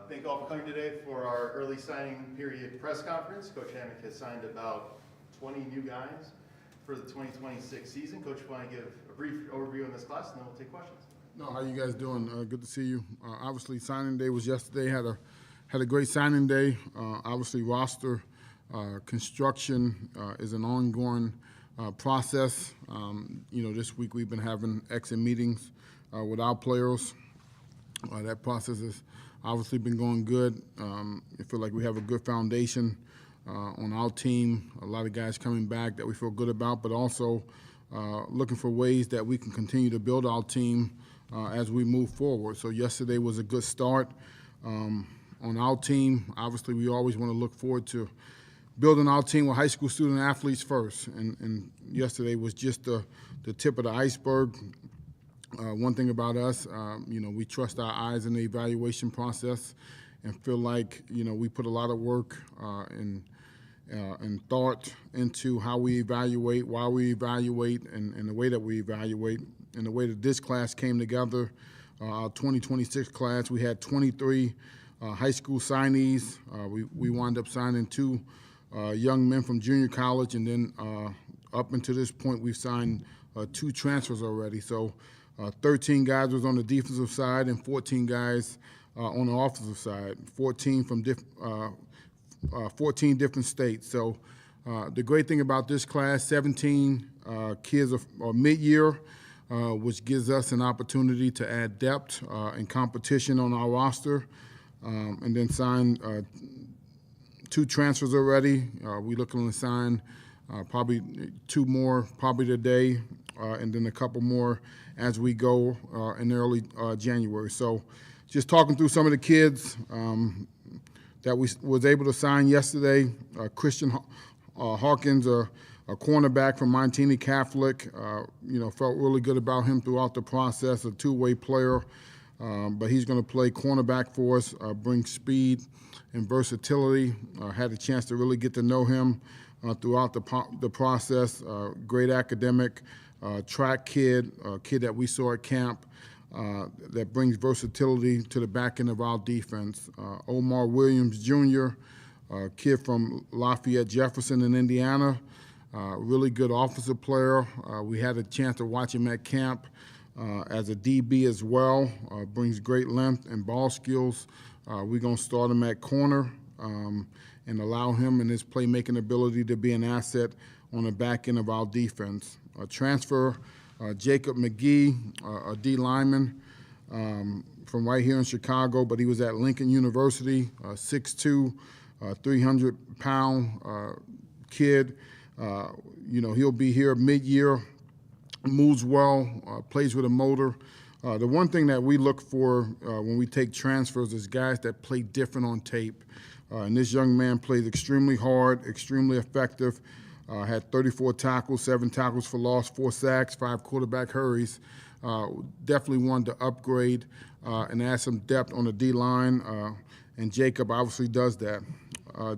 Thank you all for coming today for our early signing period press conference. Coach Hammock has signed about 20 new guys for the 2026 season. Coach, you want to give a brief overview on this class, and then we'll take questions. No, how you guys doing? Good to see you. Obviously, signing day was yesterday. Had a great signing day. Obviously, roster construction is an ongoing process. This week we've been having exit meetings with our players. That process has obviously been going good. I feel like we have a good foundation on our team. A lot of guys coming back that we feel good about, but also looking for ways that we can continue to build our team as we move forward. So yesterday was a good start on our team. Obviously, we always want to look forward to building our team with high school student athletes first, and yesterday was just the tip of the iceberg. One thing about us, we trust our eyes in the evaluation process and feel like, we put a lot of work and thought into how we evaluate, why we evaluate, and the way that we evaluate. And the way that this class came together, our 2026 class, we had 23 high school signees. We wound up signing 2 young men from junior college, and then up until this point, we've signed 2 transfers already. So 13 guys was on the defensive side and 14 guys on the offensive side, 14 from 14 different states. So the great thing about this class, 17 kids are mid-year, which gives us an opportunity to add depth and competition on our roster, and then sign 2 transfers already. We're looking to sign probably 2 more probably today, and then a couple more as we go in early January. So just talking through some of the kids that we was able to sign yesterday. Christian Hawkins, a cornerback from Montini Catholic, felt really good about him throughout the process, a 2-way player, but he's going to play cornerback for us, bring speed and versatility. Had a chance to really get to know him throughout the process. Great academic, track kid that we saw at camp that brings versatility to the back end of our defense. Omar Williams Jr., kid from Lafayette Jefferson in Indiana, really good offensive player. We had a chance to watch him at camp as a DB as well. Brings great length and ball skills. We're going to start him at corner and allow him and his playmaking ability to be an asset on the back end of our defense. Transfer Jacob McGee, a D lineman from right here in Chicago, but he was at Lincoln University, 6'2", 300-pound kid. He'll be here mid-year, moves well, plays with a motor. The one thing that we look for when we take transfers is guys that play different on tape. And this young man played extremely hard, extremely effective. Had 34 tackles, 7 tackles for loss, 4 sacks, 5 quarterback hurries. Definitely wanted to upgrade and add some depth on the D-line, and Jacob obviously does that.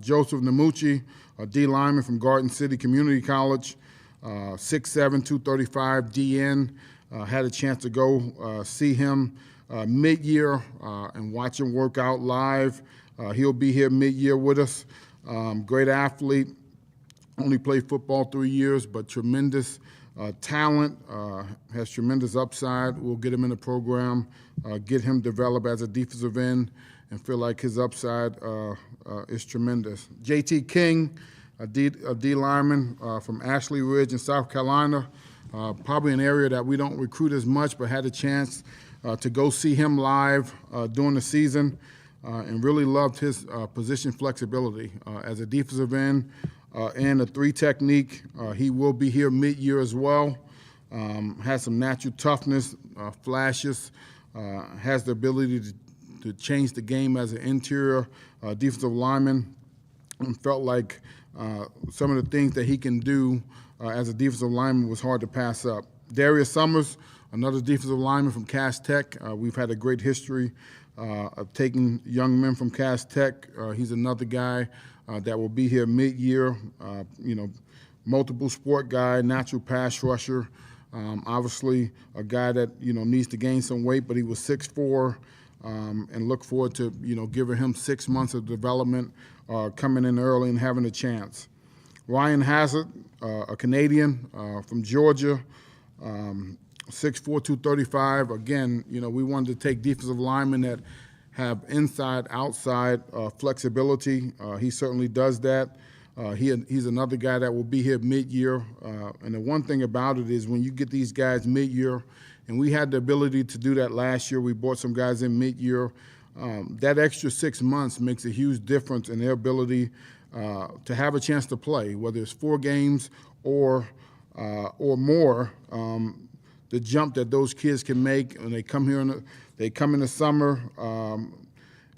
Joseph Namucci, a D lineman from Garden City Community College, 6'7", 235 DN. Had a chance to go see him mid-year and watch him work out live. He'll be here mid-year with us. Great athlete. Only played football 3 years, but tremendous talent, has tremendous upside. We'll get him in the program, get him developed as a defensive end, and feel like his upside is tremendous. JT King, a D lineman from Ashley Ridge in South Carolina, probably an area that we don't recruit as much, but had a chance to go see him live during the season, and really loved his position flexibility as a defensive end. And a 3 technique. He will be here mid-year as well. Has some natural toughness, flashes, has the ability to change the game as an interior defensive lineman, and felt like some of the things that he can do as a defensive lineman was hard to pass up. Darius Summers, another defensive lineman from Cass Tech. We've had a great history of taking young men from Cass Tech. He's another guy that will be here mid-year, multiple sport guy, natural pass rusher. Obviously, a guy that needs to gain some weight, but he was 6'4", and look forward to, giving him 6 months of development, coming in early and having a chance. Ryan Hazard, a Canadian from Georgia, 6'4", 235. Again, we wanted to take defensive linemen that have inside, outside flexibility. He certainly does that. He's another guy that will be here mid-year. And the one thing about it is when you get these guys mid-year, and we had the ability to do that last year. We brought some guys in mid-year. That extra 6 months makes a huge difference in their ability to have a chance to play, whether it's 4 games or more. The jump that those kids can make when they come here they come in the summer.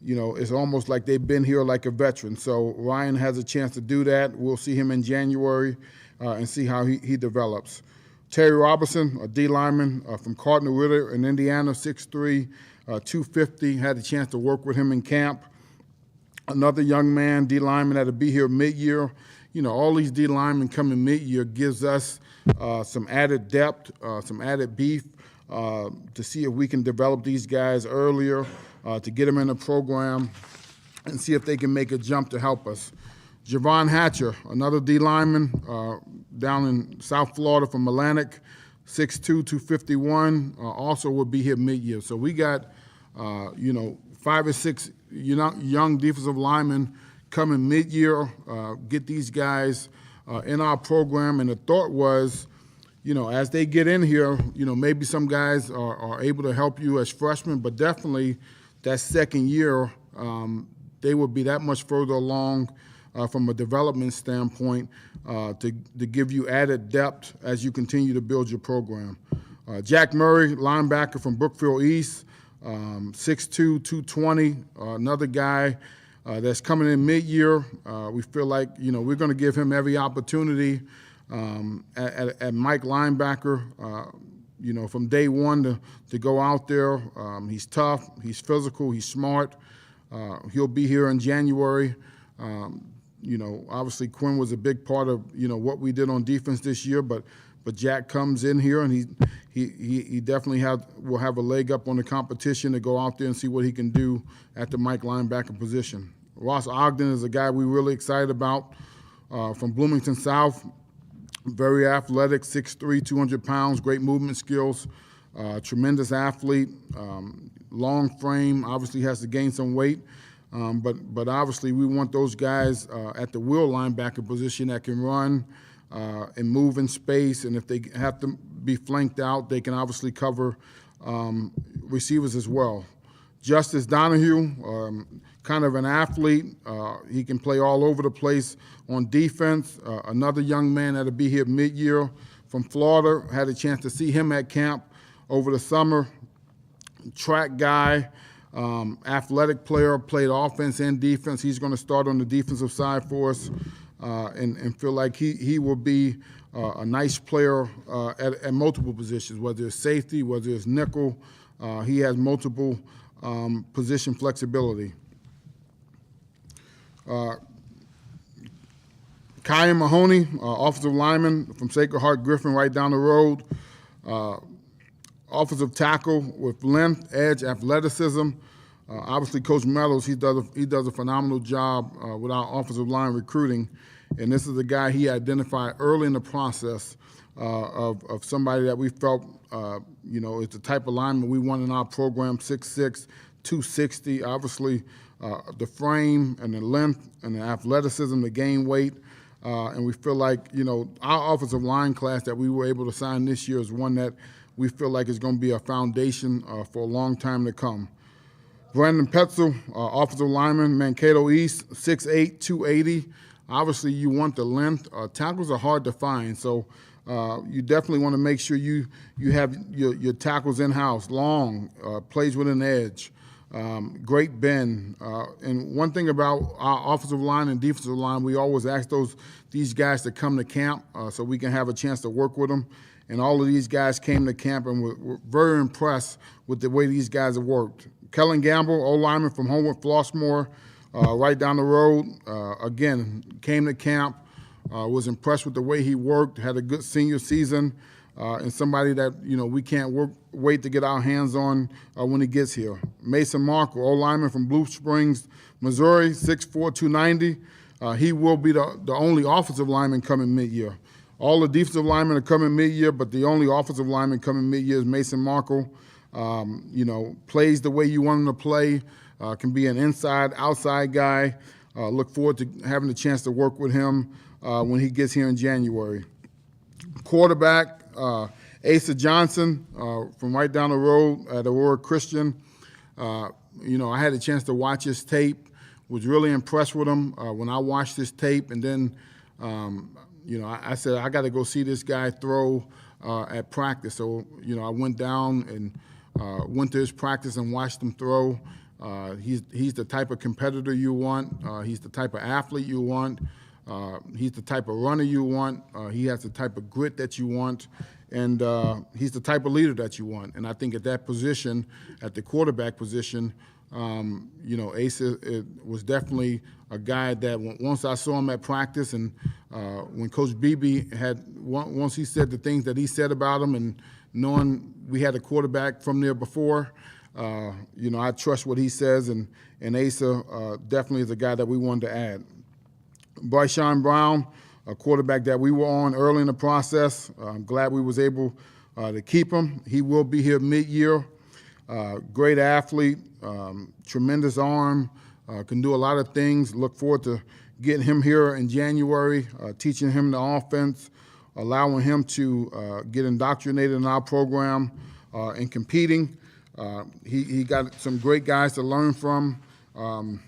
It's almost like they've been here like a veteran. So Ryan has a chance to do that. We'll see him in January and see how he develops. Terry Robertson, a D lineman from Cardinal Ritter in Indiana, 6'3", 250. Had a chance to work with him in camp. Another young man, D lineman, that'll be here mid-year. All these D linemen coming mid-year gives us some added depth, some added beef to see if we can develop these guys earlier, to get them in the program and see if they can make a jump to help us. Javon Hatcher, another D lineman down in South Florida from Atlantic, 6'2", 251, also will be here mid-year. So we got, 5 or 6 young defensive linemen coming mid-year, get these guys in our program. And the thought was, as they get in here, maybe some guys are able to help you as freshmen, but definitely that second year, they will be that much further along from a development standpoint to give you added depth as you continue to build your program. Jack Murray, linebacker from Brookfield East, 6'2", 220, another guy that's coming in mid-year. We feel like, we're going to give him every opportunity at Mike linebacker, from day one to go out there. He's tough, he's physical, he's smart. He'll be here in January. Obviously Quinn was a big part of, what we did on defense this year, but Jack comes in here and he definitely will have a leg up on the competition to go out there and see what he can do at the Mike linebacker position. Ross Ogden is a guy we're really excited about from Bloomington South. Very athletic, 6'3", 200 pounds, great movement skills, tremendous athlete, long frame, obviously has to gain some weight. But obviously we want those guys at the will linebacker position that can run and move in space, and if they have to be flanked out, they can obviously cover receivers as well. Justice Donahue, kind of an athlete. He can play all over the place on defense. Another young man that'll be here mid-year from Florida. Had a chance to see him at camp over the summer. Track guy, athletic player, played offense and defense. He's going to start on the defensive side for us and feel like he will be a nice player at multiple positions, whether it's safety, whether it's nickel. He has multiple position flexibility. Kyan Mahoney, offensive lineman from Sacred Heart Griffin, right down the road. Offensive tackle with length, edge, athleticism. Obviously, Coach Meadows, he does a phenomenal job with our offensive line recruiting, and this is a guy he identified early in the process of somebody that we felt, is the type of lineman we want in our program, 6'6", 260. Obviously, the frame and the length and the athleticism to gain weight. And we feel like, our offensive line class that we were able to sign this year is one that we feel like is going to be a foundation for a long time to come. Brandon Petzel, offensive lineman, Mankato East, 6'8", 280. Obviously, you want the length. Tackles are hard to find, so you definitely want to make sure you have your tackles in-house, long, plays with an edge. Great bend. And one thing about our offensive line and defensive line, we always ask these guys to come to camp so we can have a chance to work with them. And all of these guys came to camp and were very impressed with the way these guys have worked. Kellen Gamble, O-lineman from Homewood Flossmoor, right down the road, again, came to camp, was impressed with the way he worked, had a good senior season, and somebody that, we can't wait to get our hands on when he gets here. Mason Markle, O-lineman from Blue Springs, Missouri, 6'4", 290. He will be the only offensive lineman coming mid-year. All the defensive linemen are coming mid-year, but the only offensive lineman coming mid-year is Mason Markle. Plays the way you want him to play, can be an inside, outside guy. Look forward to having the chance to work with him when he gets here in January. Quarterback, Asa Johnson from right down the road at Aurora Christian. I had a chance to watch his tape, was really impressed with him when I watched his tape, and then I said, I got to go see this guy throw at practice. So, I went down and went to his practice and watched him throw. He's the type of competitor you want. He's the type of athlete you want. He's the type of runner you want. He has the type of grit that you want. And he's the type of leader that you want. And I think at that position, at the quarterback position, Asa was definitely a guy that once I saw him at practice and when Coach Beebe once he said the things that he said about him and knowing we had a quarterback from there before, I trust what he says, and Asa definitely is a guy that we wanted to add. Bryshawn Brown, a quarterback that we were on early in the process. I'm glad we was able to keep him. He will be here mid-year. Great athlete, tremendous arm, can do a lot of things. Look forward to getting him here in January, teaching him the offense, allowing him to get indoctrinated in our program and competing. He got some great guys to learn from, and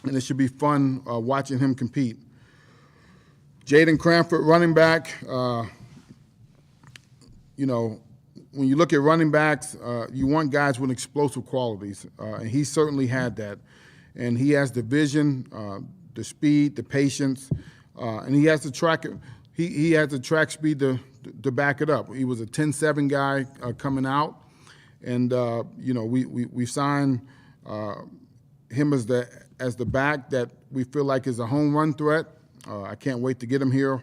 it should be fun watching him compete. Jaden Cranford, running back. When you look at running backs, you want guys with explosive qualities, and he certainly had that. And he has the vision, the speed, the patience, and he has the track. He has the track speed to back it up. He was a 10-7 guy coming out, and we signed him as the back that we feel like is a home run threat. I can't wait to get him here,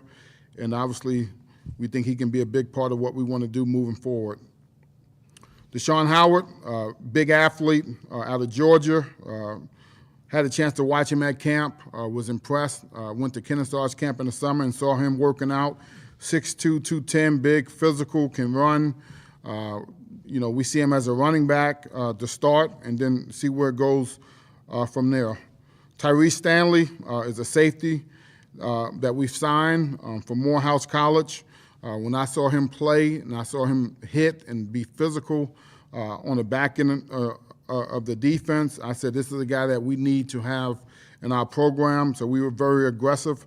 and obviously we think he can be a big part of what we want to do moving forward. Deshaun Howard, big athlete out of Georgia. Had a chance to watch him at camp, was impressed. Went to Kennesaw's camp in the summer and saw him working out. 6'2", 210, big, physical, can run. We see him as a running back to start and then see where it goes from there. Tyrese Stanley is a safety that we've signed from Morehouse College. When I saw him play and I saw him hit and be physical on the back end of the defense, I said, this is a guy that we need to have in our program. So we were very aggressive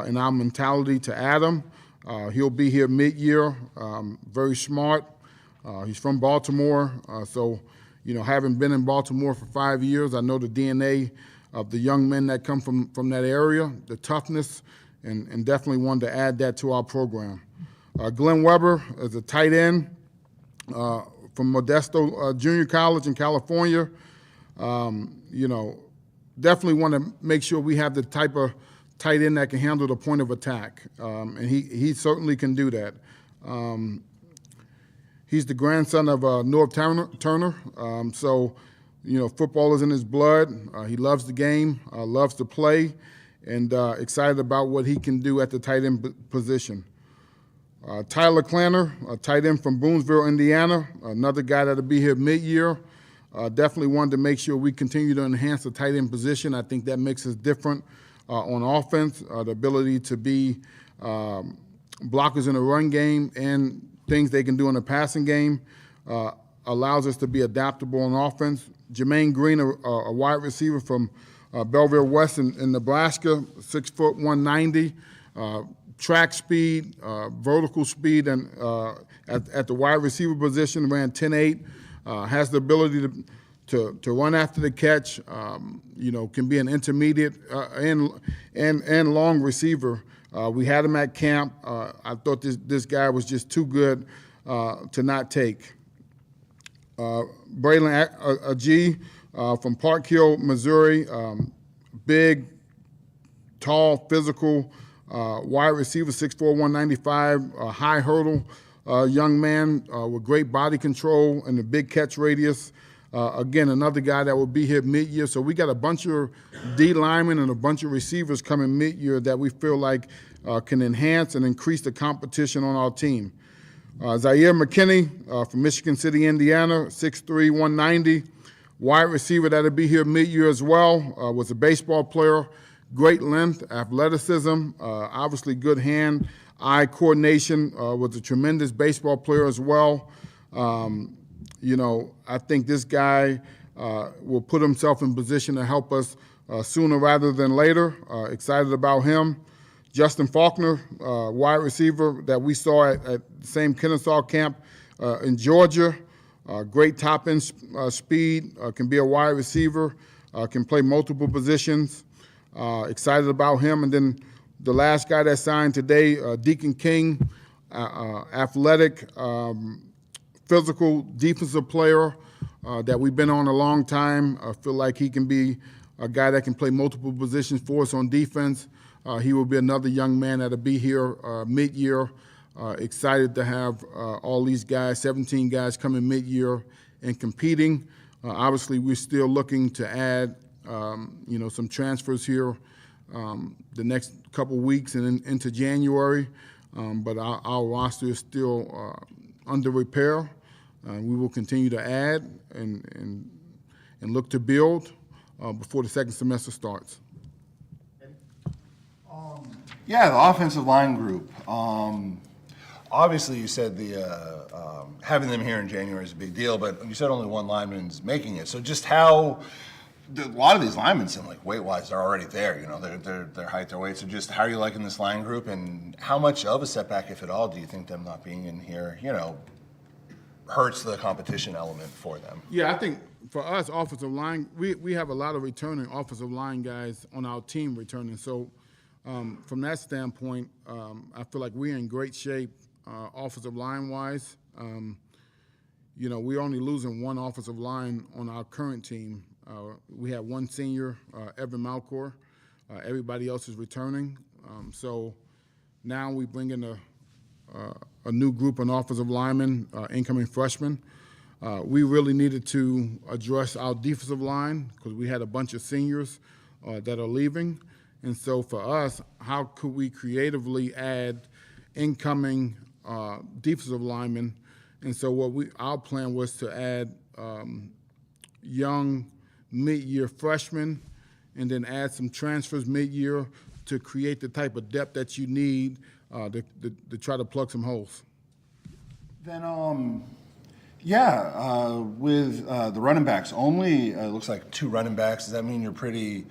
in our mentality to add him. He'll be here mid-year, very smart. He's from Baltimore. So having been in Baltimore for 5 years, I know the DNA of the young men that come from that area, the toughness, and definitely wanted to add that to our program. Glenn Weber is a tight end from Modesto Junior College in California. Definitely want to make sure we have the type of tight end that can handle the point of attack, and he certainly can do that. He's the grandson of Norv Turner, so football is in his blood. He loves the game, loves to play, and excited about what he can do at the tight end position. Tyler Klanner, a tight end from Boonesville, Indiana, another guy that'll be here mid-year. Definitely wanted to make sure we continue to enhance the tight end position. I think that makes us different on offense, the ability to be blockers in the run game and things they can do in the passing game allows us to be adaptable on offense. Jermaine Green, a wide receiver from Belleville West in Nebraska, 6', 190. Track speed, vertical speed, and at the wide receiver position, ran 10.8. Has the ability to run after the catch. Can be an intermediate and long receiver. We had him at camp. I thought this guy was just too good to not take. Braylon Agee from Park Hill, Missouri. Big, tall, physical. Wide receiver, 6'4", 195, high hurdle young man with great body control and a big catch radius. Again, another guy that will be here mid-year. So we got a bunch of D linemen and a bunch of receivers coming mid-year that we feel like can enhance and increase the competition on our team. Zaire McKinney from Michigan City, Indiana, 6'3", 190. Wide receiver that'll be here mid-year as well. Was a baseball player, great length, athleticism, obviously good hand-eye coordination. Was a tremendous baseball player as well. I think this guy will put himself in position to help us sooner rather than later. Excited about him. Justin Faulkner, wide receiver that we saw at the same Kennesaw camp in Georgia. Great top-end speed, can be a wide receiver, can play multiple positions. Excited about him. And then the last guy that signed today, Deacon King, athletic, physical defensive player that we've been on a long time. I feel like he can be a guy that can play multiple positions for us on defense. He will be another young man that'll be here mid-year. Excited to have all these guys, 17 guys coming mid-year and competing. Obviously, we're still looking to add, some transfers here the next couple weeks and into January. But our roster is still under repair. We will continue to add and look to build before the second semester starts. Yeah, the offensive line group. Obviously, you said the having them here in January is a big deal, but you said only one lineman's making it. So just how a lot of these linemen seem like weight-wise they're already there. Their height, their weight. So just how are you liking this line group, and how much of a setback, if at all, do you think them not being in here, hurts the competition element for them? Yeah, I think for us, offensive line, we have a lot of returning offensive line guys on our team returning. So from that standpoint, I feel like we're in great shape offensive line-wise. We're only losing one offensive line on our current team. We have one senior, Evan Malcor. Everybody else is returning. So now we bring in a new group of offensive linemen, incoming freshmen. We really needed to address our defensive line because we had a bunch of seniors that are leaving. And so for us, how could we creatively add incoming defensive linemen? And so our plan was to add young mid-year freshmen and then add some transfers mid-year to create the type of depth that you need to try to plug some holes. Then, with the running backs, only it looks like 2 running backs. Does that mean you're pretty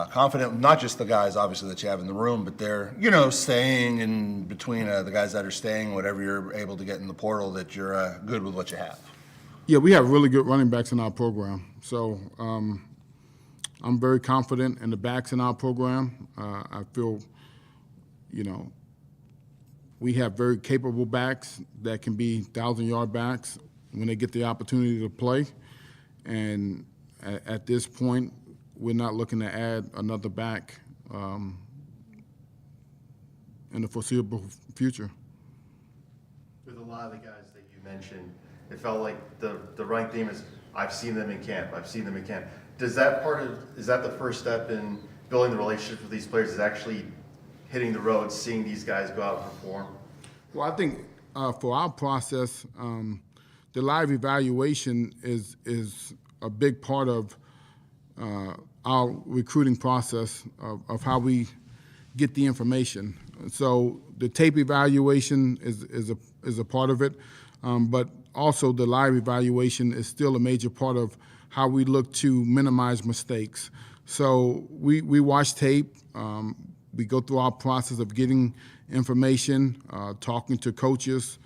confident? Not just the guys, obviously, that you have in the room, but they're, staying in between the guys that are staying, whatever you're able to get in the portal, that you're good with what you have. Yeah, we have really good running backs in our program. So I'm very confident in the backs in our program. I feel, we have very capable backs that can be 1,000-yard backs when they get the opportunity to play. And at this point, we're not looking to add another back in the foreseeable future. With a lot of the guys that you mentioned, it felt like the running theme is, I've seen them in camp. Is that the first step in building the relationship with these players, is actually hitting the road, seeing these guys go out and perform? Well, I think for our process, the live evaluation is a big part of our recruiting process of how we get the information. So the tape evaluation is a part of it, but also the live evaluation is still a major part of how we look to minimize mistakes. So we watch tape. We go through our process of getting information, talking to coaches,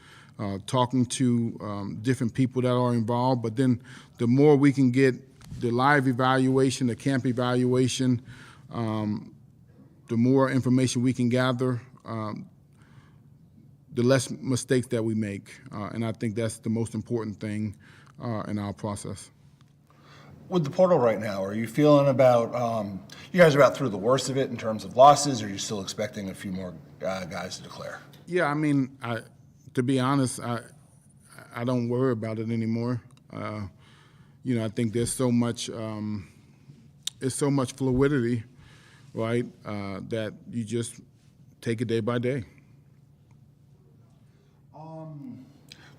talking to different people that are involved. But then the more we can get the live evaluation, the camp evaluation, the more information we can gather, the less mistakes that we make. And I think that's the most important thing in our process. With the portal right now, are you feeling about, you guys are about through the worst of it in terms of losses, or are you still expecting a few more guys to declare? Yeah, I mean, to be honest, I don't worry about it anymore. I think there's so much fluidity, right, that you just take it day by day.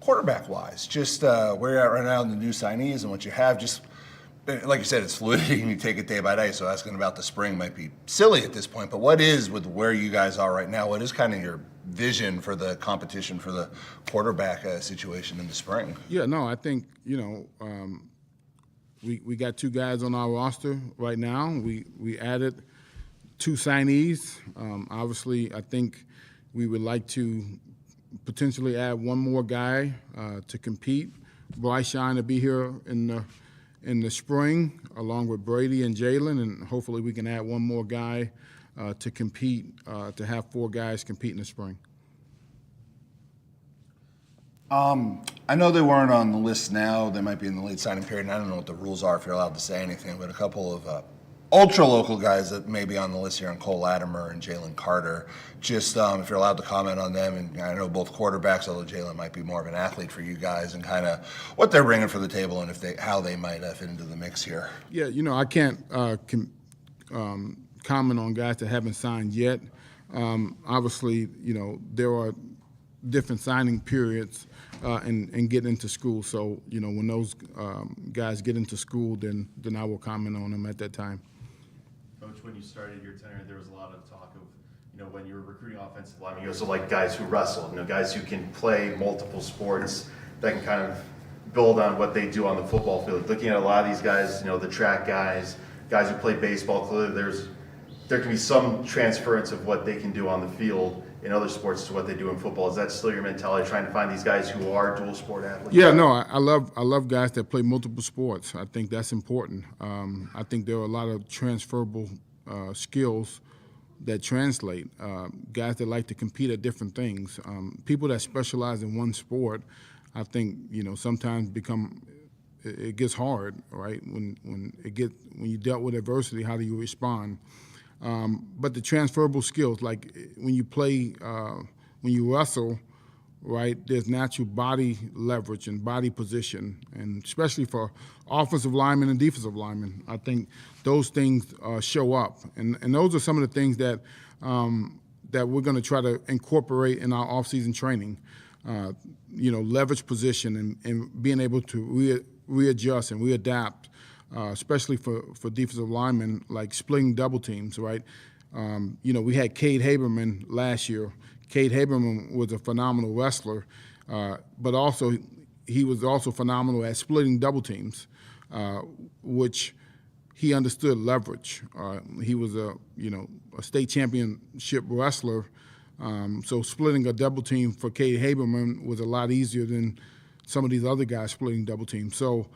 Quarterback-wise, just where you're at right now in the new signees and what you have, just like you said, it's fluidity and you take it day by day. So asking about the spring might be silly at this point, but what is, with where you guys are right now, what is kind of your vision for the competition for the quarterback situation in the spring? Yeah, no, I think, we got 2 guys on our roster right now. We added 2 signees. Obviously, I think we would like to potentially add one more guy to compete. Bryce Shine to be here in the spring, along with Brady and Jalen, and hopefully we can add one more guy to compete, to have 4 guys compete in the spring. I know they weren't on the list now. They might be in the late signing period, and I don't know what the rules are if you're allowed to say anything, but a couple of ultra-local guys that may be on the list here, on Cole Latimer and Jalen Carter. Just if you're allowed to comment on them, and I know both quarterbacks, although Jalen might be more of an athlete for you guys, and kind of what they're bringing for the table and how they might fit into the mix here. Yeah, I can't comment on guys that haven't signed yet. Obviously, there are different signing periods and get into school. So, when those guys get into school, then I will comment on them at that time. Coach, when you started your tenure, there was a lot of talk of, when you were recruiting offensive linemen, you also like guys who wrestle, guys who can play multiple sports that can kind of build on what they do on the football field. Looking at a lot of these guys, the track guys who play baseball, clearly there can be some transference of what they can do on the field in other sports to what they do in football. Is that still your mentality, trying to find these guys who are dual sport athletes? Yeah, no, I love guys that play multiple sports. I think that's important. I think there are a lot of transferable skills that translate. Guys that like to compete at different things. People that specialize in one sport, I think, sometimes it gets hard, right? When you dealt with adversity, how do you respond? But the transferable skills, like when you play, when you wrestle, right, there's natural body leverage and body position, and especially for offensive linemen and defensive linemen, I think those things show up. And those are some of the things that we're going to try to incorporate in our off-season training. Leverage position and being able to readjust and readapt. Especially for defensive linemen, like splitting double teams, right? We had Cade Haberman last year. Cade Haberman was a phenomenal wrestler, but also he was also phenomenal at splitting double teams, which he understood leverage. He was a state championship wrestler, so splitting a double team for Cade Haberman was a lot easier than some of these other guys splitting double teams. So.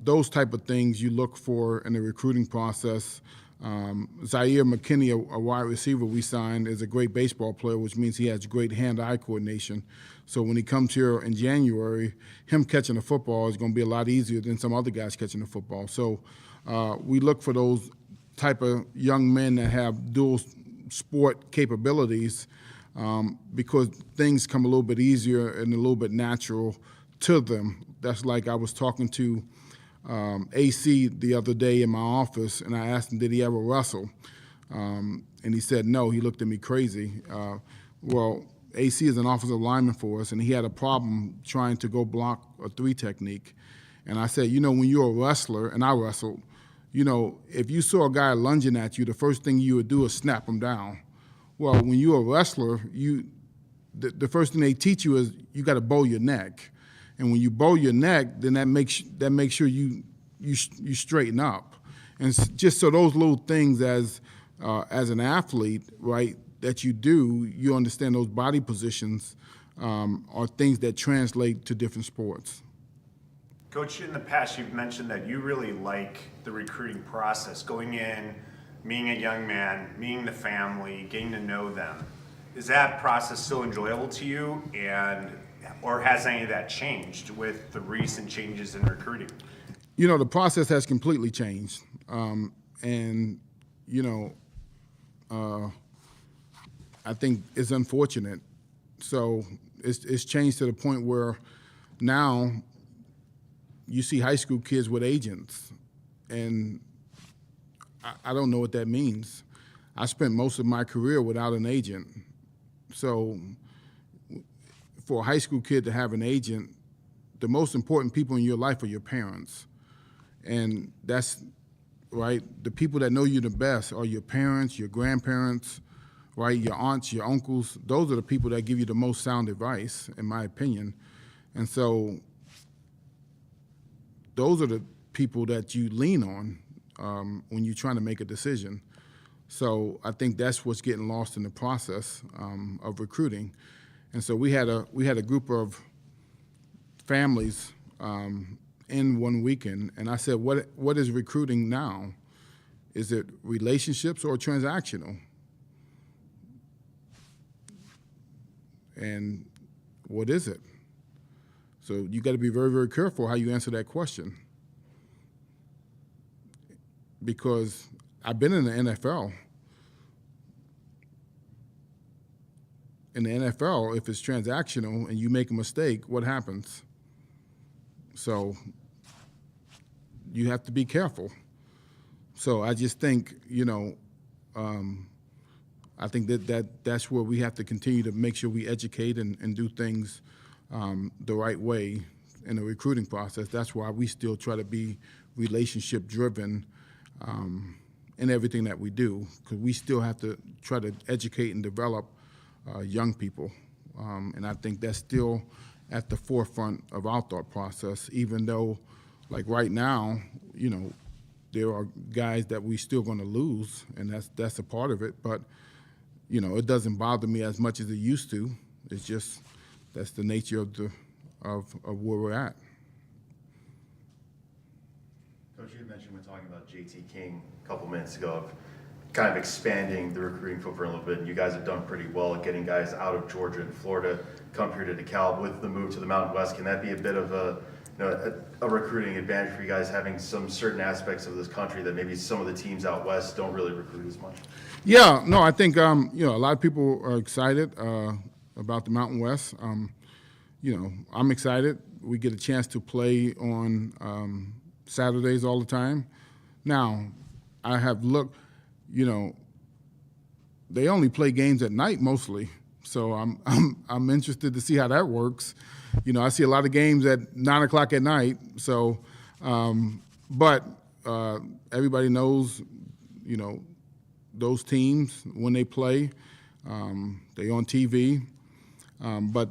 Those type of things you look for in the recruiting process. Zaire McKinney, a wide receiver we signed, is a great baseball player, which means he has great hand-eye coordination. So when he comes here in January, him catching the football is going to be a lot easier than some other guys catching the football. So we look for those type of young men that have dual sport capabilities because things come a little bit easier and a little bit natural to them. That's like I was talking to AC the other day in my office, and I asked him, did he ever wrestle? And he said no. He looked at me crazy. Well, AC is an offensive lineman for us, and he had a problem trying to go block a 3 technique. And I said, when you're a wrestler, and I wrestled, if you saw a guy lunging at you, the first thing you would do is snap him down. Well, when you're a wrestler, the first thing they teach you is you got to bow your neck. And when you bow your neck, then that makes sure you straighten up. And just so those little things as an athlete, right, that you do, you understand those body positions are things that translate to different sports. Coach, in the past, you've mentioned that you really like the recruiting process, going in, meeting a young man, meeting the family, getting to know them. Is that process still enjoyable to you, or has any of that changed with the recent changes in recruiting? The process has completely changed. I think it's unfortunate. So it's changed to the point where now you see high school kids with agents, and I don't know what that means. I spent most of my career without an agent. So for a high school kid to have an agent, the most important people in your life are your parents. And that's, right, the people that know you the best are your parents, your grandparents, right, your aunts, your uncles. Those are the people that give you the most sound advice, in my opinion. And so those are the people that you lean on when you're trying to make a decision. So I think that's what's getting lost in the process of recruiting. And so we had a group of families in one weekend, and I said, what is recruiting now? Is it relationships or transactional? And what is it? So you got to be very, very careful how you answer that question. Because I've been in the NFL. In the NFL, if it's transactional and you make a mistake, what happens? So you have to be careful. So I just think, I think that's where we have to continue to make sure we educate and do things the right way in the recruiting process. That's why we still try to be relationship-driven in everything that we do, because we still have to try to educate and develop young people. And I think that's still at the forefront of our thought process, even though, like right now, there are guys that we still going to lose, and that's a part of it. But, it doesn't bother me as much as it used to. It's just that's the nature of where we're at. Coach, you had mentioned when talking about JT King a couple minutes ago of kind of expanding the recruiting footprint a little bit, and you guys have done pretty well at getting guys out of Georgia and Florida come here to DeKalb with the move to the Mountain West. Can that be a bit of a recruiting advantage for you guys, having some certain aspects of this country that maybe some of the teams out west don't really recruit as much? Yeah, no, I think a lot of people are excited about the Mountain West. I'm excited. We get a chance to play on Saturdays all the time. Now, I have looked. They only play games at night mostly, so I'm interested to see how that works. I see a lot of games at 9 o'clock at night. So, but everybody knows, those teams when they play, they on TV, but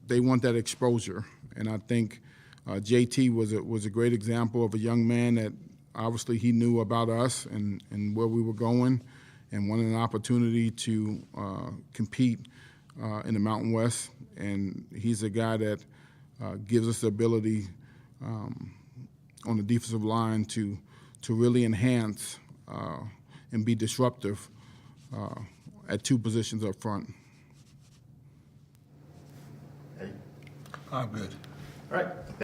they want that exposure. And I think JT was a great example of a young man that obviously he knew about us and where we were going, and wanted an opportunity to compete in the Mountain West. And he's a guy that gives us the ability on the defensive line to really enhance and be disruptive at two positions up front. Hey. I'm good. All right.